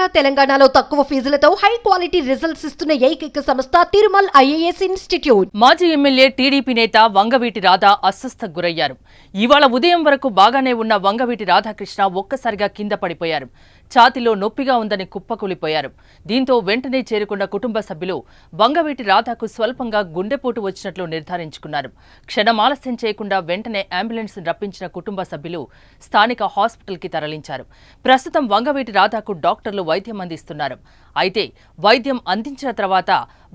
ఆంధ్ర తెలంగాణలో తక్కువ ఫీజులతో high quality results ఇస్తున్న ఏకైక సంస్థ తిరుమల్ ఐఏఎస్ ఇన్స్టిట్యూట్. మాజీ ఎమ్మెల్యే టీడీపీ నేత వంగవీటి రాధా అస్వస్థకు గురయ్యారు. ఇవాళ ఉదయం వరకు బాగానే ఉన్న వంగవీటి రాధాకృష్ణ ఒక్కసారిగా కింద పడిపోయారు. ఛాతీలో నొప్పిగా ఉందని కుప్పకూలిపోయారు. దీంతో వెంటనే చేరుకున్న కుటుంబ సభ్యులు వంగవీటి రాధాకు స్వల్పంగా గుండెపోటు వచ్చినట్లు నిర్ధారించుకున్నారు. క్షణం ఆలస్యం చేయకుండా వెంటనే అంబులెన్స్ రప్పించిన కుటుంబ సభ్యులు స్థానిక హాస్పిటల్కి తరలించారు. ప్రస్తుతం వంగవీటి రాధాకు డాక్టర్లు వైద్యం అందిస్తున్నారు. అయితే వైద్యం అందించిన తర్వాత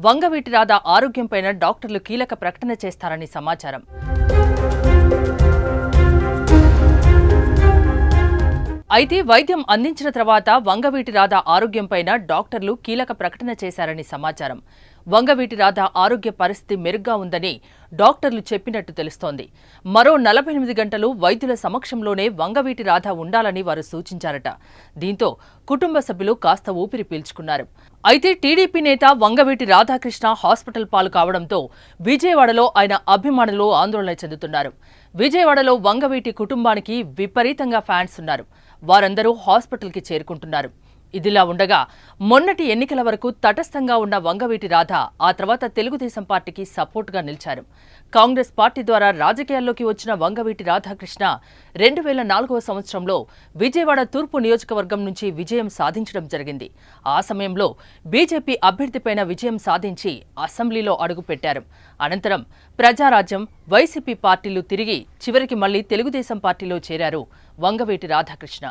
వంగవీటి రాధా ఆరోగ్యంపైన డాక్టర్లు కీలక ప్రకటన చేస్తారని సమాచారం. అయితే వైద్యం అందించిన తర్వాత వంగవీటి రాధా ఆరోగ్యంపైన డాక్టర్లు కీలక ప్రకటన చేశారని సమాచారం. వంగవీటి రాధా ఆరోగ్య పరిస్థితి మెరుగ్గా ఉందని డాక్టర్లు చెప్పినట్టు తెలుస్తోంది. మరో 48 గంటలు వైద్యుల సమక్షంలోనే వంగవీటి రాధా ఉండాలని వారు సూచించారట. దీంతో కుటుంబ సభ్యులు కాస్త ఊపిరి పీల్చుకున్నారు. అయితే టీడీపీ నేత వంగవీటి రాధాకృష్ణ హాస్పిటల్ పాలు కావడంతో విజయవాడలో ఆయన అభిమానులు ఆందోళన చెందుతున్నారు. విజయవాడలో వంగవీటి కుటుంబానికి విపరీతంగా ఫ్యాన్స్ ఉన్నారు. వారందరూ హాస్పిటల్కి చేరుకుంటున్నారు. ఇదిలా ఉండగా మొన్నటి ఎన్నికల వరకు తటస్థంగా ఉన్న వంగవీటి రాధా ఆ తర్వాత తెలుగుదేశం పార్టీకి సపోర్టుగా నిలిచారు. కాంగ్రెస్ పార్టీ ద్వారా రాజకీయాల్లోకి వచ్చిన వంగవీటి రాధాకృష్ణ 2004వ సంవత్సరంలో విజయవాడ తూర్పు నియోజకవర్గం నుంచి విజయం సాధించడం జరిగింది. ఆ సమయంలో బీజేపీ అభ్యర్థిపైన విజయం సాధించి అసెంబ్లీలో అడుగుపెట్టారు. అనంతరం ప్రజారాజ్యం, వైసీపీ పార్టీలు తిరిగి చివరికి మళ్లీ తెలుగుదేశం పార్టీలో చేరారు వంగవీటి రాధాకృష్ణ.